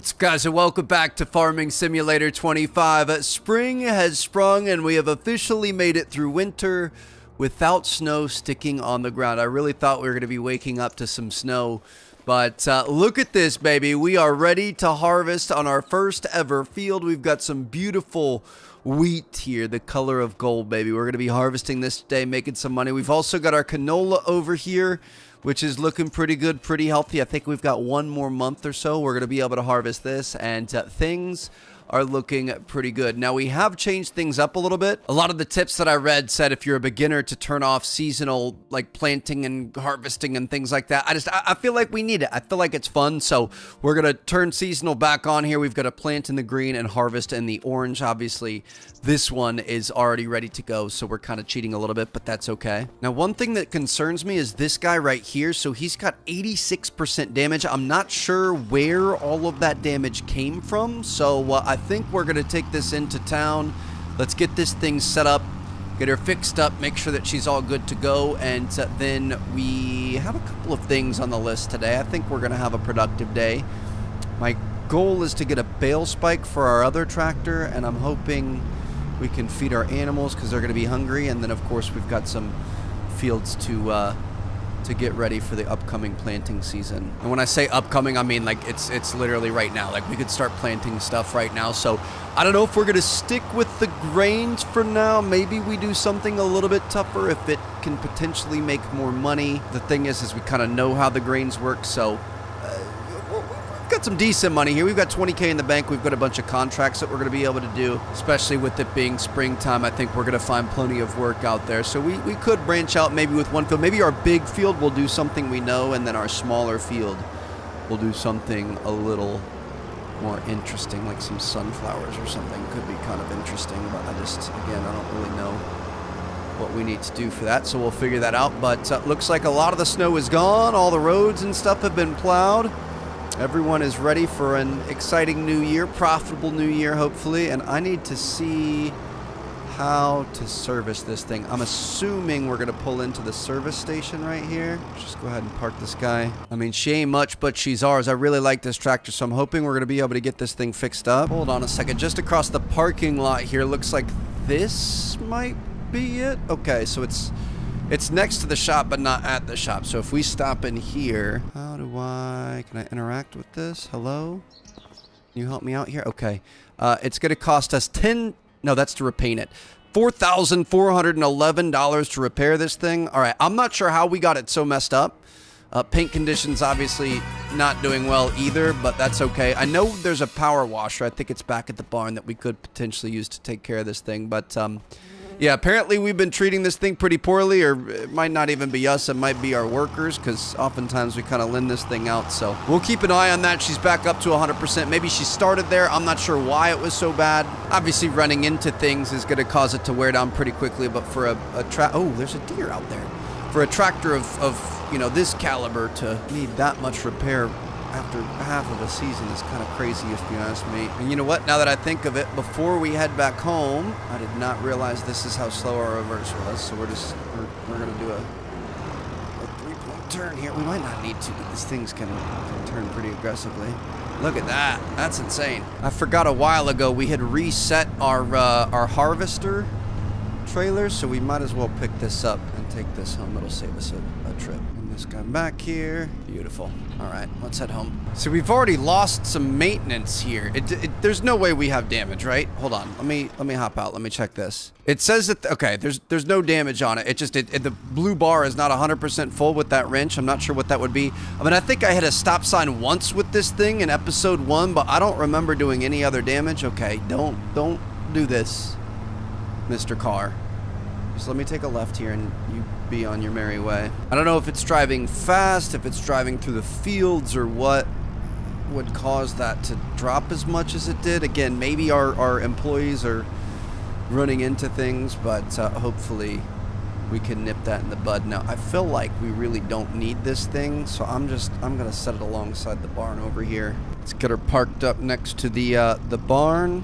What's up, guys, and welcome back to Farming Simulator 25. Spring has sprung and we have officially made it through winter without snow sticking on the ground. I really thought we were going to be waking up to some snow, but look at this, baby. We are ready to harvest on our first ever field. We've got some beautiful wheat here, the color of gold, baby. We're going to be harvesting this today, making some money. We've also got our canola over here, which is looking pretty good, pretty healthy. I think we've got one more month or so. We're going to be able to harvest this, and things are looking pretty good. Now, we have changed things up a little bit. A lot of the tips that I read said if you're a beginner to turn off seasonal, like planting and harvesting and things like that. I feel like we need it. I feel like it's fun, so we're going to turn seasonal back on here. We've got to plant in the green and harvest in the orange. Obviously, this one is already ready to go, so we're kind of cheating a little bit, but that's okay. Now, one thing that concerns me is this guy right here. So he's got 86% damage. I'm not sure where all of that damage came from, so I think we're going to take this into town. Let's get this thing set up, get her fixed up, make sure that she's all good to go, and then we have a couple of things on the list today. I think we're going to have a productive day. My goal is to get a bale spike for our other tractor, and I'm hoping we can feed our animals because they're going to be hungry, and then of course we've got some fields to get ready for the upcoming planting season. And when I say upcoming, I mean like it's literally right now. Like we could start planting stuff right now. So I don't know if we're gonna stick with the grains for now. Maybe we do something a little bit tougher if it can potentially make more money. The thing is we kind of know how the grains work, so we've got some decent money here. We've got 20K in the bank. We've got a bunch of contracts that we're going to be able to do, especially with it being springtime. I think we're going to find plenty of work out there. So we could branch out maybe with one field. Maybe our big field will do something we know, and then our smaller field will do something a little more interesting, like some sunflowers or something. Could be kind of interesting, but again, I don't really know what we need to do for that, so we'll figure that out. But looks like a lot of the snow is gone. All the roads and stuff have been plowed. Everyone is ready for an exciting new year, profitable new year, hopefully. And I need to see how to service this thing. I'm assuming we're going to pull into the service station right here. Just go ahead and park this guy. I mean, she ain't much, but she's ours. I really like this tractor, so I'm hoping we're going to be able to get this thing fixed up. Hold on a second. Just across the parking lot here, looks like this might be it. Okay, so it's next to the shop, but not at the shop. So if we stop in here, can I interact with this? Hello? Can you help me out here? Okay. It's going to cost us no, that's to repaint it. $4,411 to repair this thing. All right. I'm not sure how we got it so messed up. Paint conditions obviously not doing well either, but that's okay. I know there's a power washer. I think it's back at the barn that we could potentially use to take care of this thing, but yeah, apparently we've been treating this thing pretty poorly, or it might not even be us. It might be our workers, because oftentimes we kind of lend this thing out. So we'll keep an eye on that. She's back up to 100%. Maybe she started there. I'm not sure why it was so bad. Obviously, running into things is going to cause it to wear down pretty quickly. But for oh, there's a deer out there. For a tractor of you know, this caliber to need that much repair after half of a season is kind of crazy, if you ask me. And you know what? Now that I think of it, before we head back home, I did not realize this is how slow our reverse was. So we're going to do a 3-point turn here. We might not need to, but these things can turn pretty aggressively. Look at that. That's insane. I forgot a while ago we had reset our harvester trailer, so we might as well pick this up and take this home. It'll save us a trip. And this guy back here. Beautiful. All right, let's head home. So we've already lost some maintenance here. There's no way we have damage, right? Hold on. Let me hop out. Let me check this. It says that okay, there's no damage on it. It just the blue bar is not 100% full with that wrench. I'm not sure what that would be. I mean, I think I hit a stop sign once with this thing in episode 1, but I don't remember doing any other damage. Okay, don't do this, Mr. Car. Just let me take a left here and you be on your merry way. I don't know if it's driving fast, if it's driving through the fields, or what would cause that to drop as much as it did. Again, maybe our employees are running into things, but hopefully we can nip that in the bud. Now, I feel like we really don't need this thing, so I'm gonna set it alongside the barn over here. Let's get her parked up next to the barn.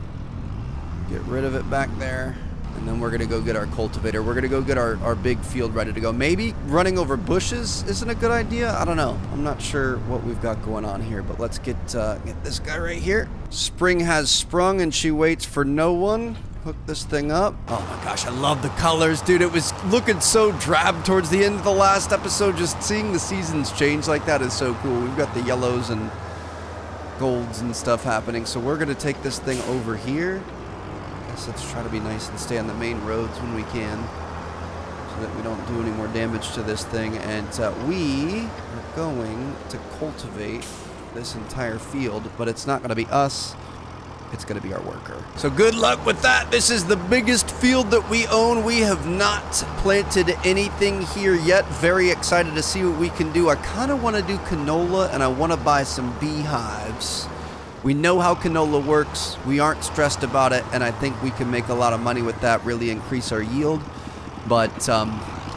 Get rid of it back there. And then we're going to go get our cultivator. We're going to go get our big field ready to go. Maybe running over bushes isn't a good idea. I don't know. I'm not sure what we've got going on here, but let's get this guy right here. Spring has sprung and she waits for no one. Hook this thing up. Oh my gosh, I love the colors, dude. It was looking so drab towards the end of the last episode. Just seeing the seasons change like that is so cool. We've got the yellows and golds and stuff happening. So we're going to take this thing over here. Let's try to be nice and stay on the main roads when we can so that we don't do any more damage to this thing. And we are going to cultivate this entire field, but it's not going to be us. It's going to be our worker. So good luck with that. This is the biggest field that we own. We have not planted anything here yet. Very excited to see what we can do. I kind of want to do canola and I want to buy some beehives. We know how canola works. We aren't stressed about it, and I think we can make a lot of money with that, really increase our yield. But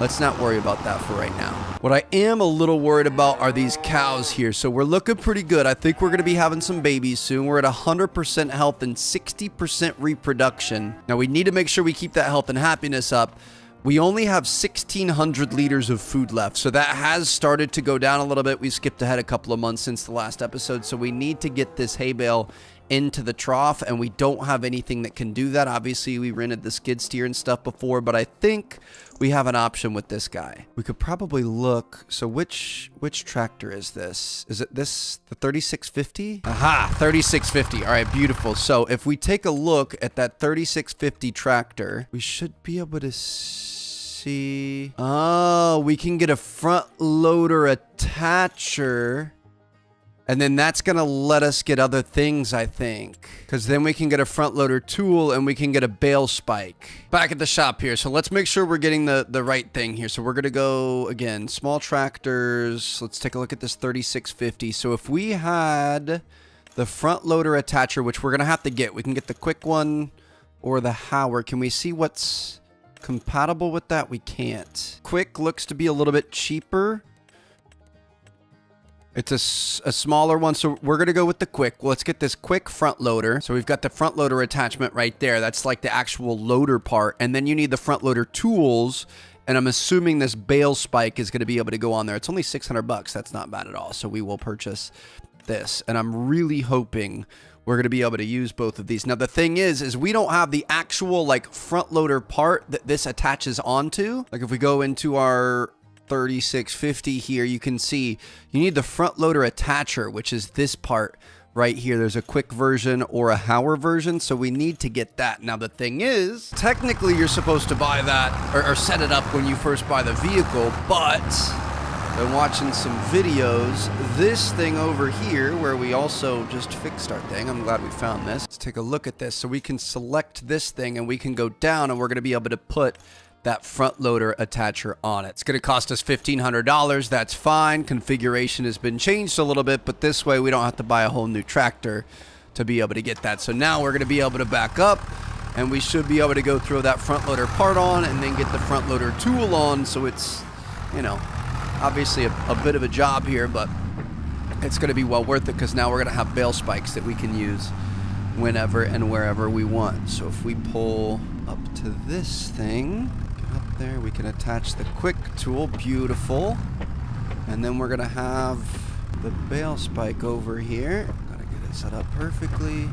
let's not worry about that for right now. What I am a little worried about are these cows here. So we're looking pretty good. I think we're going to be having some babies soon. We're at 100% health and 60% reproduction. Now we need to make sure we keep that health and happiness up. We only have 1,600 liters of food left, so that has started to go down a little bit. We skipped ahead a couple of months since the last episode, so we need to get this hay bale into the trough, and we don't have anything that can do that. Obviously, we rented the skid steer and stuff before, but I think we have an option with this guy. We could probably look. So which tractor is this? Is it this, the 3650? Aha, 3650. All right, beautiful. So if we take a look at that 3650 tractor, we should be able to see. Oh, we can get a front loader attacher. And then that's going to let us get other things, I think. Because then we can get a front loader tool and we can get a bale spike. Back at the shop here. So let's make sure we're getting the right thing here. So we're going to go, again, small tractors. Let's take a look at this 3650. So if we had the front loader attacher, which we're going to have to get. We can get the quick one or the Hauer. Can we see what's compatible with that? We can't. Quick looks to be a little bit cheaper. It's a smaller one, so we're going to go with the quick. Well, let's get this quick front loader. So we've got the front loader attachment right there. That's like the actual loader part. And then you need the front loader tools. And I'm assuming this bale spike is going to be able to go on there. It's only 600 bucks. That's not bad at all. So we will purchase this. And I'm really hoping we're going to be able to use both of these. Now, the thing is we don't have the actual like front loader part that this attaches onto. Like if we go into our 3650 here, you can see you need the front loader attacher, which is this part right here. There's a quick version or a Hauer version, so we need to get that. Now the thing is, technically you're supposed to buy that or set it up when you first buy the vehicle, but I've been watching some videos. This thing over here, where we also just fixed our thing, I'm glad we found this. Let's take a look at this. So we can select this thing and we can go down and we're going to be able to put that front loader attacher on it. It's going to cost us $1,500. That's fine. Configuration has been changed a little bit, but this way we don't have to buy a whole new tractor to be able to get that. So now we're going to be able to back up and we should be able to go throw that front loader part on and then get the front loader tool on. So it's, you know, obviously a bit of a job here, but it's going to be well worth it because now we're going to have bale spikes that we can use whenever and wherever we want. So if we pull up to this thing, get up there, we can attach the quick tool. Beautiful. And then we're gonna have the bale spike over here. Gotta get it set up perfectly.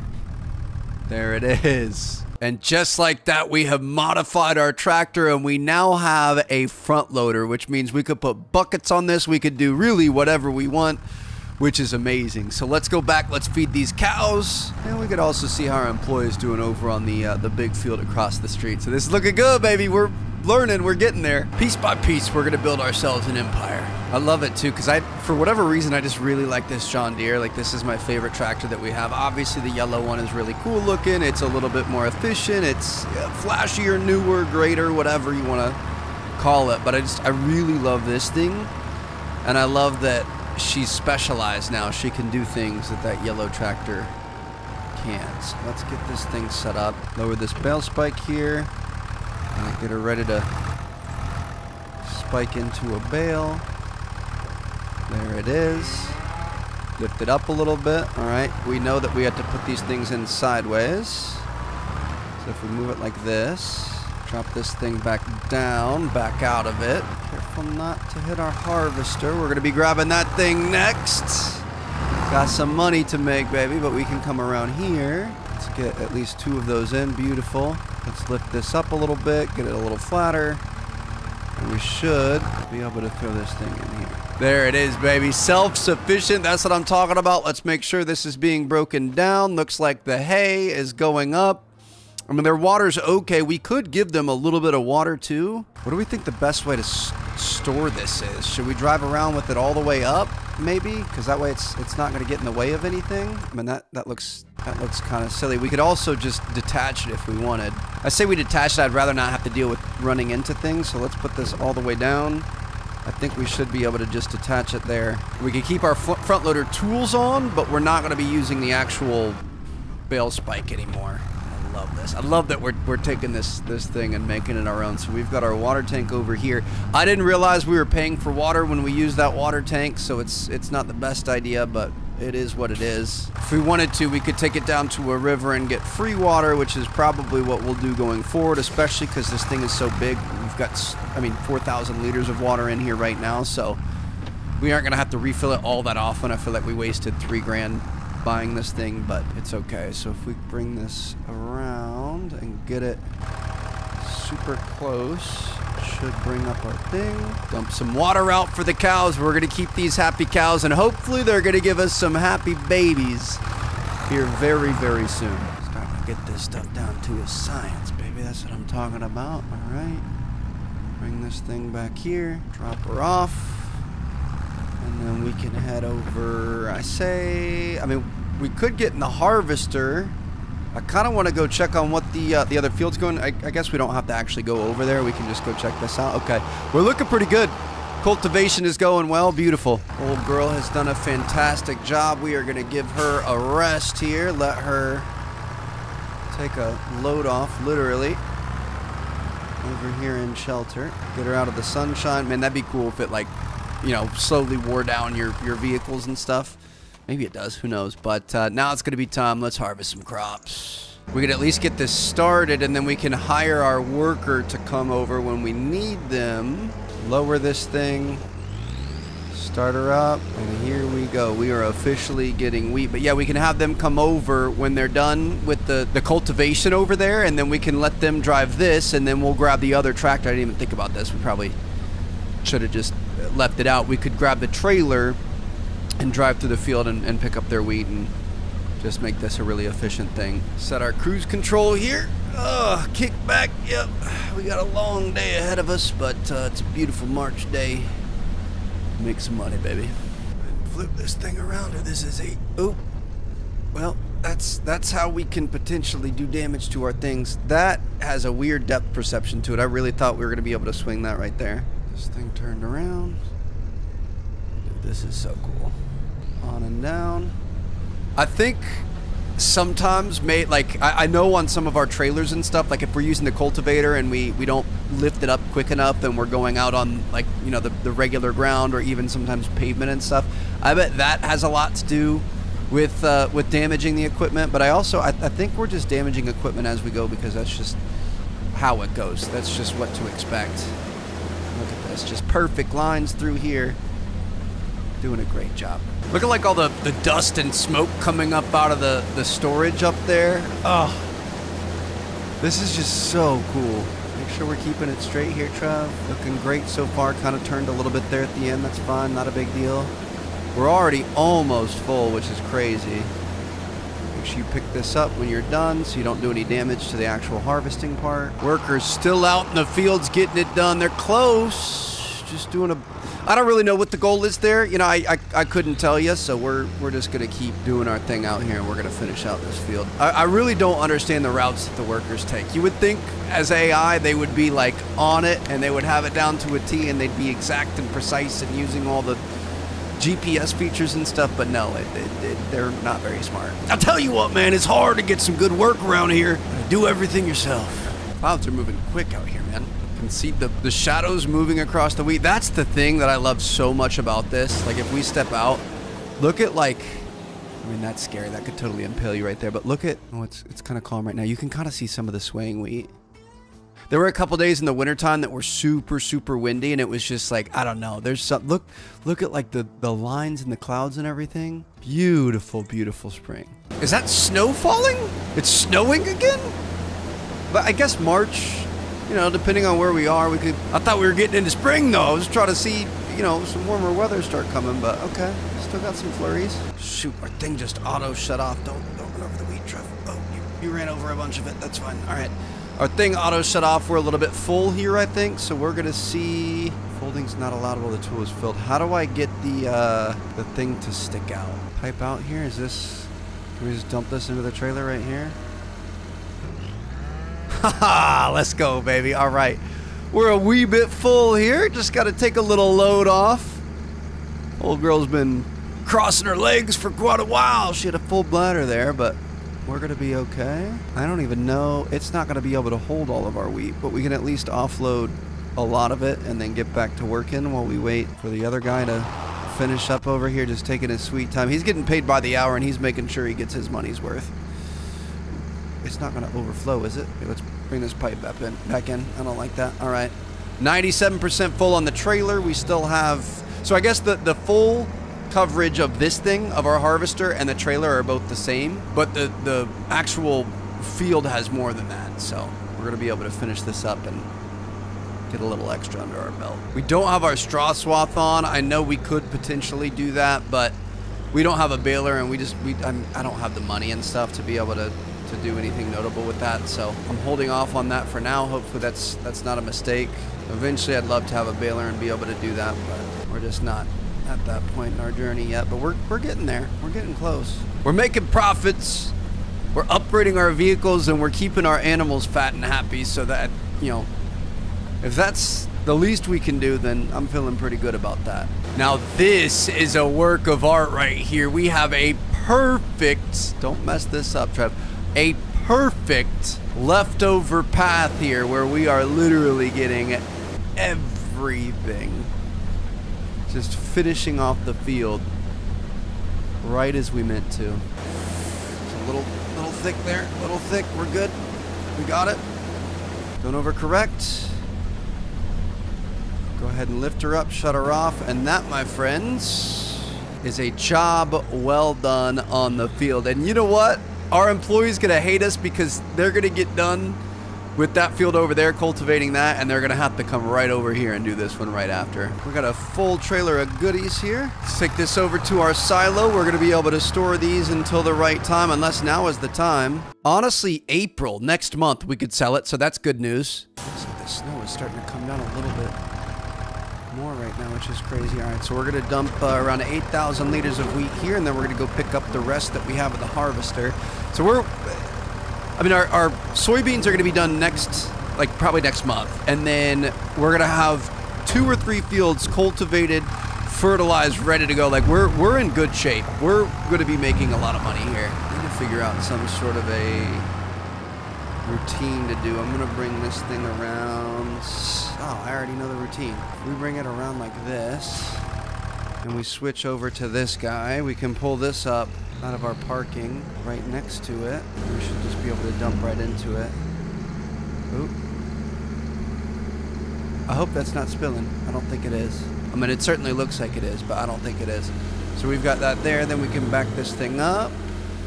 There it is. And just like that, we have modified our tractor and we now have a front loader, which means we could put buckets on this. We could do really whatever we want, which is amazing. So let's go back, let's feed these cows, and we could also see how our employees doing over on the big field across the street. So this is looking good, baby. We're learning, we're getting there. Piece by piece, we're gonna build ourselves an empire. I love it too, because for whatever reason, I just really like this John Deere. Like, this is my favorite tractor that we have. Obviously, the yellow one is really cool looking. It's a little bit more efficient. It's flashier, newer, greater, whatever you wanna call it. But I really love this thing, and I love that she's specialized now. She can do things that yellow tractor can't. So let's get this thing set up. Lower this bale spike here. And get her ready to spike into a bale. There it is. Lift it up a little bit. All right. We know that we have to put these things in sideways. So if we move it like this, Drop this thing back down, back out of it. Careful not to hit our harvester. We're gonna be grabbing that thing next. Got some money to make, baby, but we can come around here. Let's get at least 2 of those in. Beautiful. Let's lift this up a little bit, get it a little flatter. And we should be able to throw this thing in here. There it is, baby. Self-sufficient. That's what I'm talking about. Let's make sure this is being broken down. Looks like the hay is going up. I mean, their water's okay. We could give them a little bit of water, too. What do we think the best way to store this is? Should we drive around with it all the way up, maybe? Because that way it's not going to get in the way of anything. I mean, that looks kind of silly. We could also just detach it if we wanted. I say we detach it. I'd rather not have to deal with running into things. So let's put this all the way down. I think we should be able to just attach it there. We can keep our front loader tools on, but we're not going to be using the actual bale spike anymore. I love this. I love that we're taking this thing and making it our own. So we've got our water tank over here. I didn't realize we were paying for water when we used that water tank, so it's not the best idea, but it is what it is. If we wanted to, we could take it down to a river and get free water, which is probably what we'll do going forward, especially because this thing is so big. We've got, I mean, 4,000 liters of water in here right now, so we aren't gonna have to refill it all that often. I feel like we wasted $3,000 buying this thing, but it's okay. So if we bring this around and get it super close, should bring up our thing. Dump some water out for the cows. We're gonna keep these happy cows, and hopefully they're gonna give us some happy babies here very, very soon. Starting to get this stuff down to a science, baby. That's what I'm talking about. All right. Bring this thing back here. Drop her off. And then we can head over, I mean, we could get in the harvester. I kind of want to go check on what the other field's going. I guess we don't have to actually go over there. We can just go check this out. Okay, we're looking pretty good. Cultivation is going well. Beautiful. Old girl has done a fantastic job. We are going to give her a rest here. Let her take a load off, literally. Over here in shelter. Get her out of the sunshine. Man, that'd be cool if it, like, you know, slowly wore down your vehicles and stuff. Maybe it does, who knows. But now it's gonna be time. Let's harvest some crops. We could at least get this started, and then we can hire our worker to come over when we need them. Lower this thing, start her up, and here we go. We are officially getting wheat. But yeah, we can have them come over when they're done with the cultivation over there, and then we can let them drive this, and then we'll grab the other tractor. I didn't even think about this. We probably should have just left it out. We could grab the trailer and drive through the field and pick up their wheat and just make this a really efficient thing. Set our cruise control here. Kick back. Yep, we got a long day ahead of us, but it's a beautiful March day. Make some money, baby. Flip this thing around, or this is a... Oh, well, that's how we can potentially do damage to our things. That has a weird depth perception to it. I really thought we were going to be able to swing that right there. This thing turned around. Dude, this is so cool. On and down. I think sometimes, I know on some of our trailers and stuff, like if we're using the cultivator and we don't lift it up quick enough and we're going out on, like, you know, the regular ground or even sometimes pavement and stuff, I bet that has a lot to do with damaging the equipment. But I think we're just damaging equipment as we go, because that's just how it goes. That's just what to expect. Look at this, just perfect lines through here. Doing a great job. Look at like all the dust and smoke coming up out of the storage up there. Oh, this is just so cool. Make sure we're keeping it straight here, Trev. Looking great so far. Kind of turned a little bit there at the end. That's fine, not a big deal. We're already almost full, which is crazy. Make sure you pick this up when you're done so you don't do any damage to the actual harvesting part. Workers still out in the fields getting it done. They're close. Just doing a... I don't really know what the goal is there. You know, I couldn't tell you, so we're just going to keep doing our thing out here, and we're going to finish out this field. I really don't understand the routes that the workers take. You would think as AI they would be like on it, and they would have it down to a T, and they'd be exact and precise and using all the GPS features and stuff, but no, they're not very smart. I'll tell you what, man, it's hard to get some good work around here. Do everything yourself. Clouds are moving quick out here, man. Can see the shadows moving across the wheat. That's the thing that I love so much about this. Like, if we step out, look at, like, I mean, that's scary. That could totally impale you right there. But look at, oh, it's kind of calm right now. You can kind of see some of the swaying wheat. There were a couple days in the wintertime that were super, super windy, and it was just like, I don't know. There's some, look at like the lines in the clouds and everything. Beautiful, beautiful spring. Is that snow falling? It's snowing again? But I guess March, you know, depending on where we are, we could, I thought we were getting into spring though. I was trying to see, you know, some warmer weather start coming, but okay. Still got some flurries. Shoot, our thing just auto shut off. Don't run over the wheat, Trev. Oh, you ran over a bunch of it. That's fine. All right. Our thing auto shut off. We're a little bit full here, I think. So we're going to see... Folding's not allowed while the tool is filled. How do I get the thing to stick out? Pipe out here? Is this... Can we just dump this into the trailer right here? Haha! Let's go, baby. All right. We're a wee bit full here. Just got to take a little load off. Old girl's been crossing her legs for quite a while. She had a full bladder there, but we're going to be okay. I don't even know. It's not going to be able to hold all of our wheat, but we can at least offload a lot of it and then get back to working while we wait for the other guy to finish up over here, just taking his sweet time. He's getting paid by the hour, and he's making sure he gets his money's worth. It's not going to overflow, is it? Okay, let's bring this pipe back in. I don't like that. All right. 97% full on the trailer. We still have... So I guess the full coverage of this thing, of our harvester and the trailer, are both the same, but the actual field has more than that. So we're going to be able to finish this up and get a little extra under our belt. We don't have our straw swath on. I know we could potentially do that, but we don't have a baler, and I don't have the money and stuff to be able to do anything notable with that, so I'm holding off on that for now. Hopefully that's not a mistake. Eventually I'd love to have a baler and be able to do that, but we're just not at that point in our journey yet. But we're getting there. We're getting close. We're making profits. We're upgrading our vehicles, and we're keeping our animals fat and happy, so that, you know, if that's the least we can do, then I'm feeling pretty good about that. Now this is a work of art right here. We have a perfect, don't mess this up, Trev, a perfect leftover path here where we are literally getting everything. Just finishing off the field right as we meant to. It's a little thick there, a little thick. We're good. We got it. Don't overcorrect. Go ahead and lift her up, shut her off, and that, my friends, is a job well done on the field. And you know what? Our employees gonna hate us because they're gonna get done with that field over there, cultivating that, and they're gonna have to come right over here and do this one right after. We got a full trailer of goodies here. Let's take this over to our silo. We're gonna be able to store these until the right time, unless now is the time. Honestly, April, next month, we could sell it, so that's good news. Looks like the snow is starting to come down a little bit more right now, which is crazy. All right, so we're gonna dump around 8,000 liters of wheat here, and then we're gonna go pick up the rest that we have in the harvester. So our soybeans are gonna be done next, like probably next month, and then we're gonna have 2 or 3 fields cultivated, fertilized, ready to go. Like we're in good shape. We're gonna be making a lot of money here. I need to figure out some sort of a routine to do. I'm gonna bring this thing around. Oh, I already know the routine. If we bring it around like this, and we switch over to this guy, we can pull this up out of our parking right next to it. We should just be able to dump right into it. Oop. I hope that's not spilling. I don't think it is. I mean, it certainly looks like it is, but I don't think it is. So we've got that there. Then we can back this thing up.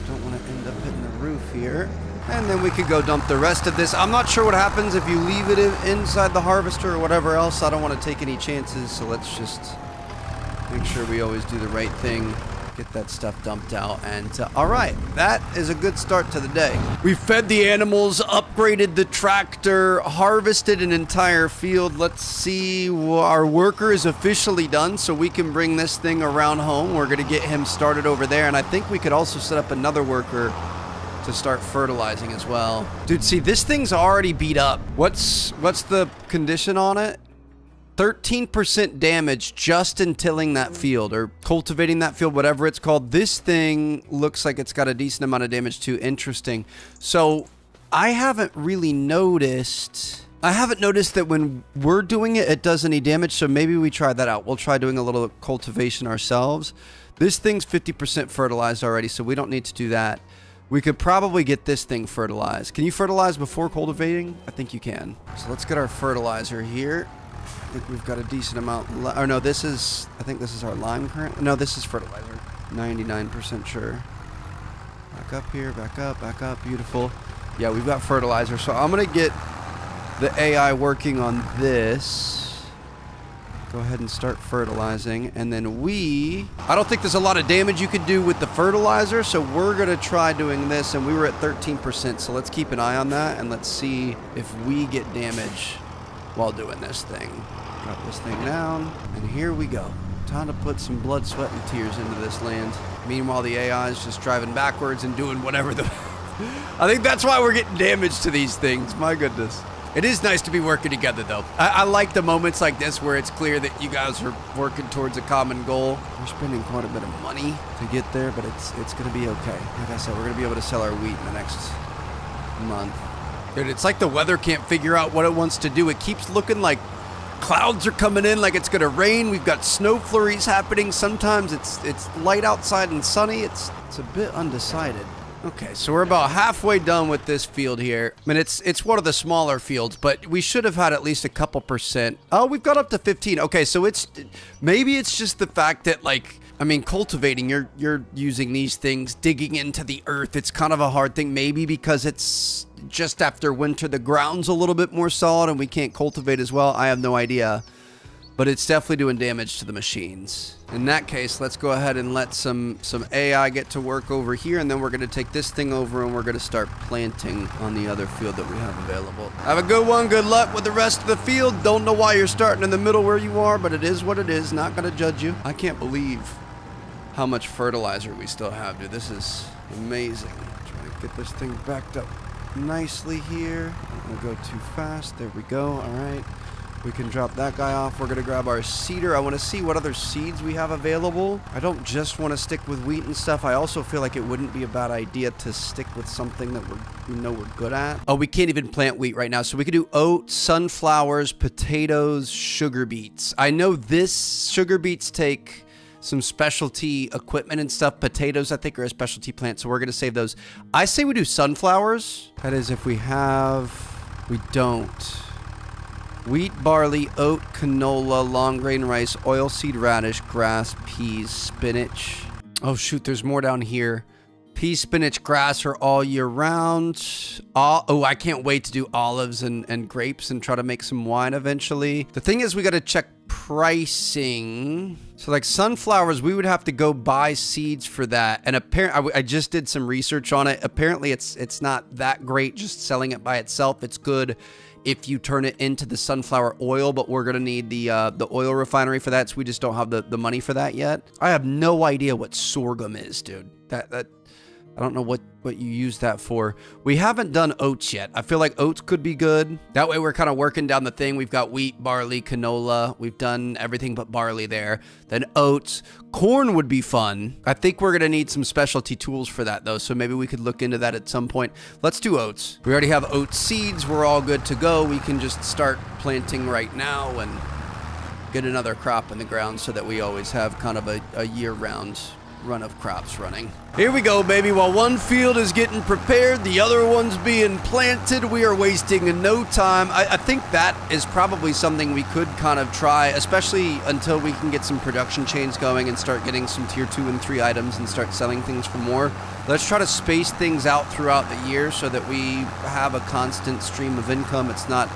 Don't want to end up hitting the roof here. And then we could go dump the rest of this. I'm not sure what happens if you leave it inside the harvester or whatever else. I don't want to take any chances, so let's just make sure we always do the right thing. Get that stuff dumped out. And all right, that is a good start to the day. We fed the animals, upgraded the tractor, harvested an entire field. Let's see, our worker is officially done, so we can bring this thing around home. We're going to get him started over there, and I think we could also set up another worker to start fertilizing as well. Dude, see, this thing's already beat up. What's the condition on it? 13% damage just in tilling that field or cultivating that field, whatever it's called. This thing looks like it's got a decent amount of damage too. Interesting. So I haven't really noticed. I haven't noticed that when we're doing it, it does any damage. So maybe we try that out. We'll try doing a little cultivation ourselves. This thing's 50% fertilized already, so we don't need to do that. We could probably get this thing fertilized. Can you fertilize before cultivating? I think you can. So let's get our fertilizer here. I think we've got a decent amount. Or no, this is, I think this is our lime current. No, this is fertilizer. 99% sure. Back up here, back up. Beautiful. Yeah, we've got fertilizer. So I'm going to get the AI working on this. Go ahead and start fertilizing. And then I don't think there's a lot of damage you could do with the fertilizer. So we're going to try doing this. And we were at 13%. So let's keep an eye on that. And let's see if we get damage while doing this thing. Drop this thing down. And here we go. Time to put some blood, sweat, and tears into this land. Meanwhile, the AI is just driving backwards and doing whatever the... I think that's why we're getting damage to these things. My goodness. It is nice to be working together, though. I like the moments like this where it's clear that you guys are working towards a common goal. We're spending quite a bit of money to get there, but it's going to be okay. Like I said, we're going to be able to sell our wheat in the next month. Dude, it's like the weather can't figure out what it wants to do. It keeps looking like clouds are coming in, like it's going to rain. We've got snow flurries happening. Sometimes it's light outside and sunny. It's a bit undecided. Okay, so we're about halfway done with this field here. I mean, it's one of the smaller fields, but we should have had at least a couple percent. Oh, we've got up to 15. Okay, so maybe it's just the fact that, like, I mean, cultivating, you're using these things, digging into the earth. It's kind of a hard thing, maybe because it's just after winter, the ground's a little bit more solid and we can't cultivate as well. I have no idea. But it's definitely doing damage to the machines. In that case, let's go ahead and let some AI get to work over here, and then we're going to take this thing over and we're going to start planting on the other field that we have available. Have a good one. Good luck with the rest of the field. Don't know why you're starting in the middle where you are, but it is what it is. Not going to judge you. I can't believe how much fertilizer we still have, dude. This is amazing. Trying to get this thing backed up nicely here. I don't want to go too fast. There we go. All right. We can drop that guy off. We're going to grab our seeder. I want to see what other seeds we have available. I don't just want to stick with wheat and stuff. I also feel like it wouldn't be a bad idea to stick with something that we know we're good at. Oh, we can't even plant wheat right now. So we could do oats, sunflowers, potatoes, sugar beets. I know this sugar beets take some specialty equipment and stuff. Potatoes, I think, are a specialty plant. So we're going to save those. I say we do sunflowers. That is if we don't. Wheat, barley, oat, canola, long grain rice, oilseed radish, grass, peas, spinach. Oh, shoot, there's more down here. Peas, spinach, grass are all year round. Oh, I can't wait to do olives and grapes and try to make some wine eventually. The thing is, we got to check pricing. So like sunflowers, we would have to go buy seeds for that. And apparently, I just did some research on it. Apparently, it's not that great just selling it by itself. It's good if you turn it into the sunflower oil, but we're gonna need the oil refinery for that, so we just don't have the money for that yet. I have no idea what sorghum is, dude. I don't know what you use that for. We haven't done oats yet. I feel like oats could be good. That way we're kind of working down the thing. We've got wheat, barley, canola. We've done everything but barley there. Then oats. Corn would be fun. I think we're going to need some specialty tools for that, though, so maybe we could look into that at some point. Let's do oats. We already have oat seeds. We're all good to go. We can just start planting right now and get another crop in the ground so that we always have kind of a year-round run of crops running. Here we go, baby. While one field is getting prepared, the other one's being planted. We are wasting no time. I think that is probably something we could kind of try, especially until we can get some production chains going and start getting some tier 2 and 3 items and start selling things for more. Let's try to space things out throughout the year so that we have a constant stream of income. It's not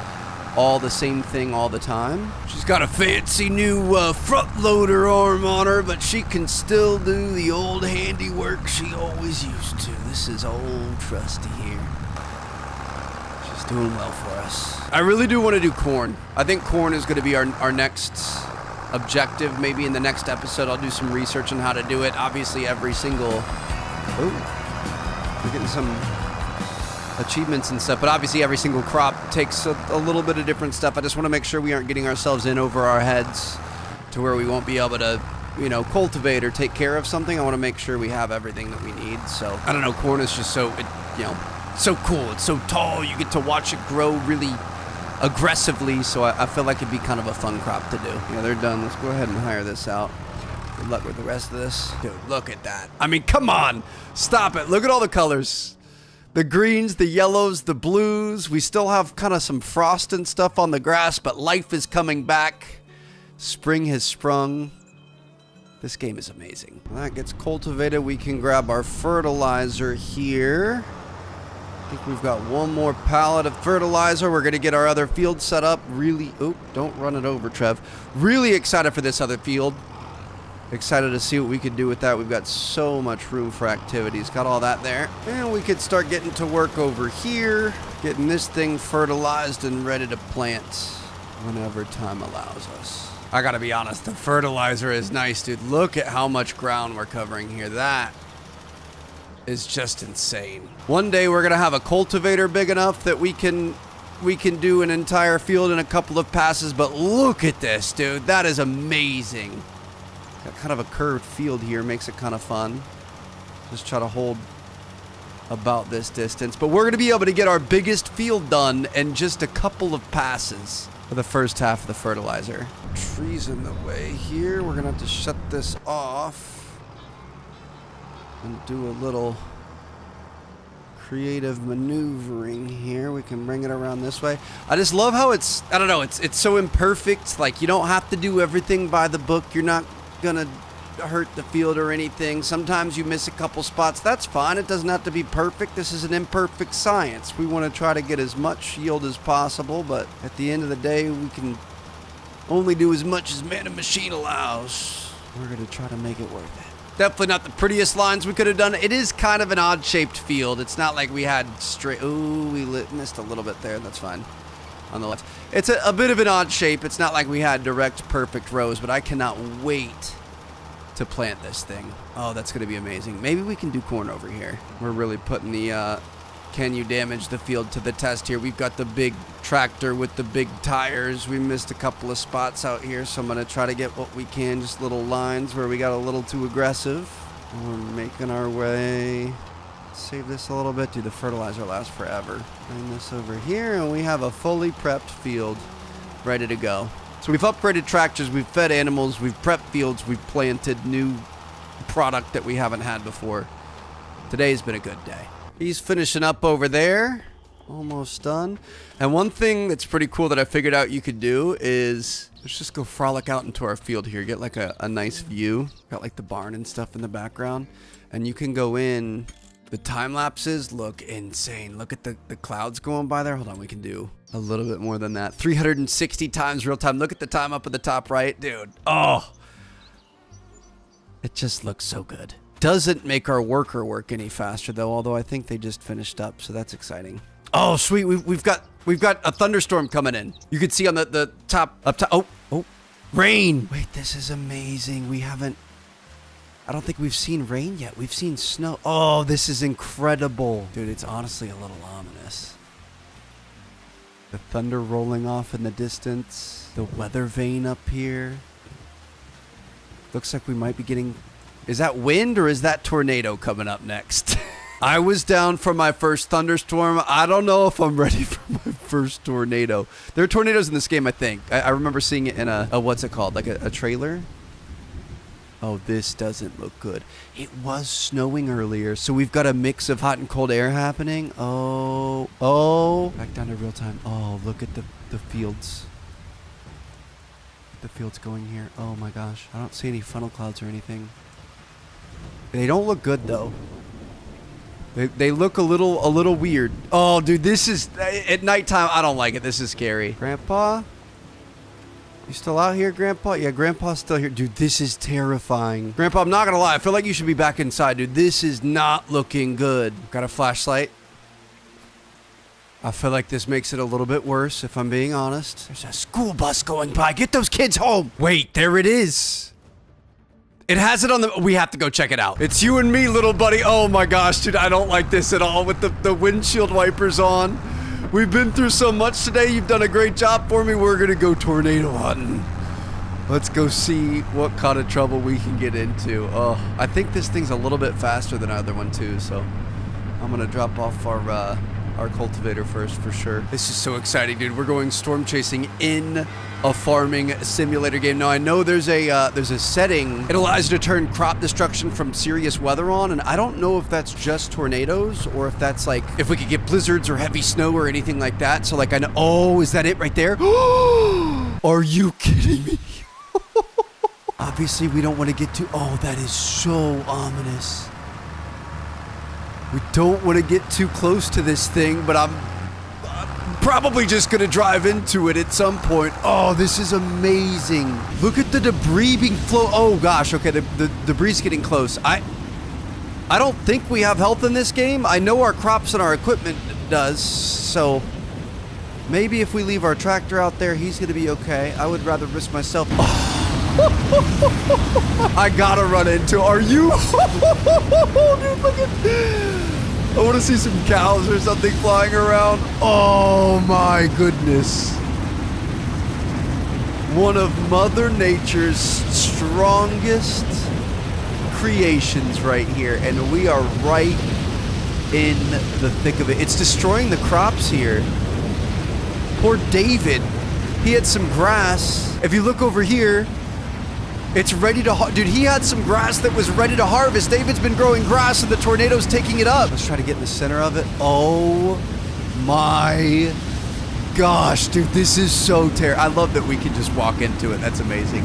all the same thing all the time. She's got a fancy new front loader arm on her, but she can still do the old handiwork she always used to. This is old Trusty here. She's doing well for us. I really do want to do corn. I think corn is going to be our next objective. Maybe in the next episode I'll do some research on how to do it. Obviously every single... Oh, we're getting some achievements and stuff, but obviously every single crop takes a little bit of different stuff. I just want to make sure we aren't getting ourselves in over our heads to where we won't be able to, you know, cultivate or take care of something. I want to make sure we have everything that we need. So I don't know, corn is just so so cool. It's so tall. You get to watch it grow really aggressively. So I feel like it'd be kind of a fun crop to do. Yeah, they're done. Let's go ahead and hire this out. Good luck with the rest of this. Dude, look at that. I mean, come on. Stop it. Look at all the colors. The greens, the yellows, the blues. We still have kind of some frost and stuff on the grass, but life is coming back. Spring has sprung. This game is amazing. When that gets cultivated, we can grab our fertilizer here. I think we've got one more pallet of fertilizer. We're going to get our other field set up. Really, oh, don't run it over, Trev. Really excited for this other field. Excited to see what we can do with that. We've got so much room for activities. Got all that there. And we could start getting to work over here. Getting this thing fertilized and ready to plant whenever time allows us. I gotta be honest, the fertilizer is nice, dude. Look at how much ground we're covering here. That is just insane. One day we're gonna have a cultivator big enough that we can do an entire field in a couple of passes, but look at this, dude. That is amazing. Got kind of a curved field here, makes it kind of fun. Just try to hold about this distance, but we're gonna be able to get our biggest field done in just a couple of passes for the first half of the fertilizer. Trees in the way here. We're gonna have to shut this off and do a little creative maneuvering here. We can bring it around this way. I just love how it's, I don't know, it's so imperfect. Like, you don't have to do everything by the book. You're not gonna hurt the field or anything. Sometimes you miss a couple spots. That's fine. It doesn't have to be perfect. This is an imperfect science. We want to try to get as much yield as possible, but at the end of the day, we can only do as much as man and machine allows. We're gonna try to make it worth it. Definitely not the prettiest lines we could have done. It is kind of an odd-shaped field. It's not like we had straight... Ooh, we missed a little bit there. That's fine. On the left. It's a bit of an odd shape. It's not like we had direct, perfect rows, but I cannot wait to plant this thing. Oh, that's going to be amazing. Maybe we can do corn over here. We're really putting the... can you damage the field to the test here? We've got the big tractor with the big tires. We missed a couple of spots out here, so I'm going to try to get what we can. Just little lines where we got a little too aggressive. And we're making our way. Save this a little bit. Dude, the fertilizer lasts forever. Bring this over here, and we have a fully prepped field ready to go. So we've upgraded tractors, we've fed animals, we've prepped fields, we've planted new product that we haven't had before. Today's been a good day. He's finishing up over there. Almost done. And one thing that's pretty cool that I figured out you could do is, let's just go frolic out into our field here. Get like a nice view. Got like the barn and stuff in the background. And you can go in. The time lapses look insane. Look at the clouds going by there. Hold on, we can do a little bit more than that. 360 times real time. Look at the time up at the top right. Dude, oh. It just looks so good. Doesn't make our worker work any faster though, although I think they just finished up, so that's exciting. Oh, sweet. We've got a thunderstorm coming in. You can see on the top, up top. Oh, rain. Wait, this is amazing. I don't think we've seen rain yet. We've seen snow. Oh, this is incredible. Dude, it's honestly a little ominous. The thunder rolling off in the distance. The weather vane up here. Looks like we might be getting... Is that wind or is that tornado coming up next? I was down for my first thunderstorm. I don't know if I'm ready for my first tornado. There are tornadoes in this game, I think. I remember seeing it in a what's it called? Like a trailer? Oh, this doesn't look good. It was snowing earlier, so we've got a mix of hot and cold air happening. Oh. Back down to real time. Oh, look at the fields. The fields going here. Oh my gosh. I don't see any funnel clouds or anything. They don't look good though. They look a little weird. Oh, dude, this is at nighttime. I don't like it. This is scary. Grandpa? You still out here, Grandpa? Yeah, Grandpa's still here. Dude, this is terrifying. Grandpa, I'm not gonna lie. I feel like you should be back inside, dude. This is not looking good. Got a flashlight. I feel like this makes it a little bit worse, if I'm being honest. There's a school bus going by. Get those kids home. Wait, there it is. It has it on the... We have to go check it out. It's you and me, little buddy. Oh my gosh, dude. I don't like this at all with the windshield wipers on. We've been through so much today. You've done a great job for me. We're gonna go tornado hunting. Let's go see what kind of trouble we can get into. Oh, I think this thing's a little bit faster than our other one too, so I'm gonna drop off our our cultivator first for sure. This is so exciting, dude. We're going storm chasing in a farming simulator game. Now I know there's a setting. It allows you to turn crop destruction from serious weather on, and I don't know if that's just tornadoes or if that's like if we could get blizzards or heavy snow or anything like that. So like I know. Oh, is that it right there? Are you kidding me? Obviously, we don't want to get too. Oh, that is so ominous. We don't want to get too close to this thing, but I'm probably just gonna drive into it at some point. Oh, this is amazing. Look at the debris being Oh gosh, okay, the debris is getting close. I don't think we have health in this game. I know our crops and our equipment does, so maybe if we leave our tractor out there, he's gonna be okay. I would rather risk myself. Oh. I gotta run into. Are you? Dude, look at. I want to see some cows or something flying around. Oh my goodness. One of Mother Nature's strongest creations right here. And we are right in the thick of it. It's destroying the crops here. Poor David. He had some grass. If you look over here, it's ready to, dude, he had some grass that was ready to harvest. David's been growing grass and the tornado's taking it up. Let's try to get in the center of it. Oh my gosh, dude, this is so terrible. I love that we can just walk into it. That's amazing.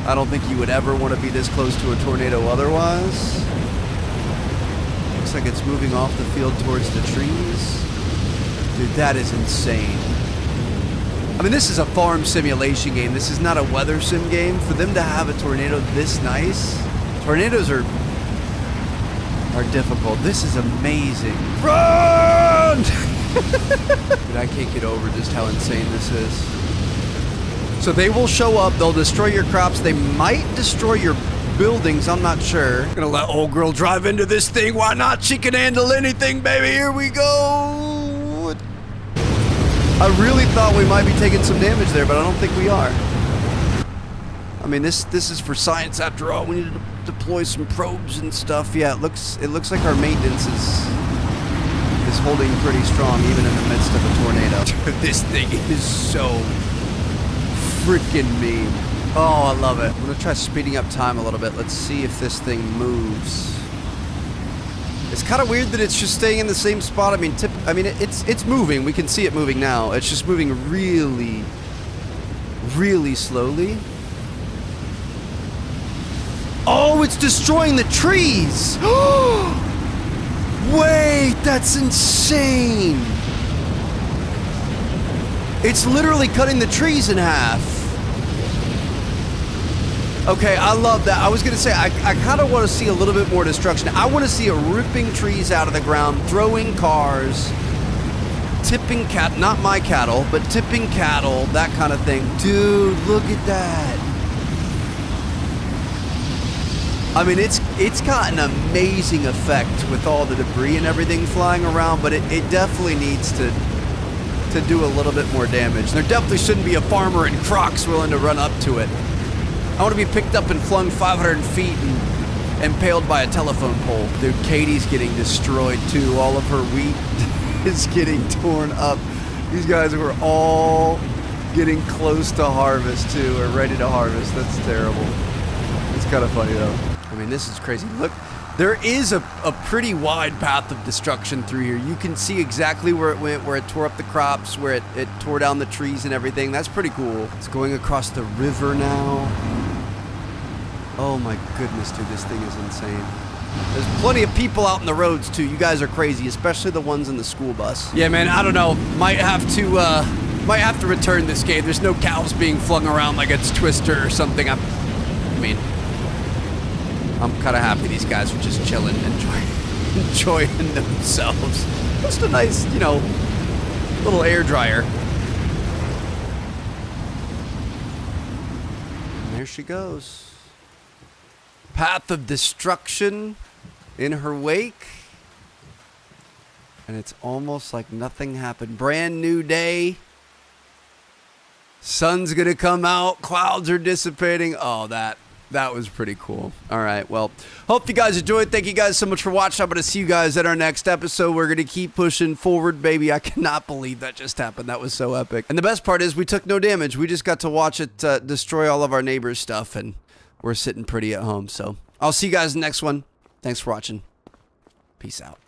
I don't think you would ever want to be this close to a tornado otherwise. Looks like it's moving off the field towards the trees. Dude, that is insane. I mean, this is a farm simulation game. This is not a weather sim game. For them to have a tornado this nice, tornadoes are difficult. This is amazing. Run! Dude, I can't get over just how insane this is. So they will show up. They'll destroy your crops. They might destroy your buildings. I'm not sure. Gonna let old girl drive into this thing. Why not? She can handle anything, baby. Here we go. I really thought we might be taking some damage there, but I don't think we are. I mean, this is for science after all. We need to deploy some probes and stuff. Yeah, it looks like our maintenance is holding pretty strong even in the midst of a tornado. Dude, this thing is so freaking mean. Oh, I love it. I'm gonna try speeding up time a little bit. Let's see if this thing moves. It's kind of weird that it's just staying in the same spot. I mean, it's moving. We can see it moving now. It's just moving really, really slowly. Oh, it's destroying the trees. Wait, that's insane. It's literally cutting the trees in half. Okay, I love that. I was going to say, I kind of want to see a little bit more destruction. I want to see it ripping trees out of the ground, throwing cars, tipping not my cattle, but tipping cattle, that kind of thing. Dude, look at that. I mean, it's got an amazing effect with all the debris and everything flying around, but it definitely needs to do a little bit more damage. There definitely shouldn't be a farmer in Crocs willing to run up to it. I want to be picked up and flung 500 feet and impaled by a telephone pole. Dude, Katie's getting destroyed too. All of her wheat is getting torn up. These guys were all getting close to harvest too, or ready to harvest. That's terrible. It's kind of funny though. I mean, this is crazy. Look, there is a pretty wide path of destruction through here. You can see exactly where it went, where it tore up the crops, where it tore down the trees and everything. That's pretty cool. It's going across the river now. Oh my goodness, dude, this thing is insane. There's plenty of people out in the roads too. You guys are crazy, especially the ones in the school bus. Yeah, man, I don't know. Might have to return this game. There's no cows being flung around like it's Twister or something. I mean, I'm kind of happy these guys are just chilling, enjoying themselves. Just a nice, you know, little air dryer. And there she goes. Path of destruction in her wake. And it's almost like nothing happened. Brand new day. Sun's gonna come out. Clouds are dissipating. Oh, that That was pretty cool. All right, well, hope you guys enjoyed. Thank you guys so much for watching. I'm going to see you guys at our next episode. We're going to keep pushing forward, baby. I cannot believe that just happened. That was so epic. And the best part is we took no damage. We just got to watch it destroy all of our neighbors' stuff, and we're sitting pretty at home. So I'll see you guys in the next one. Thanks for watching. Peace out.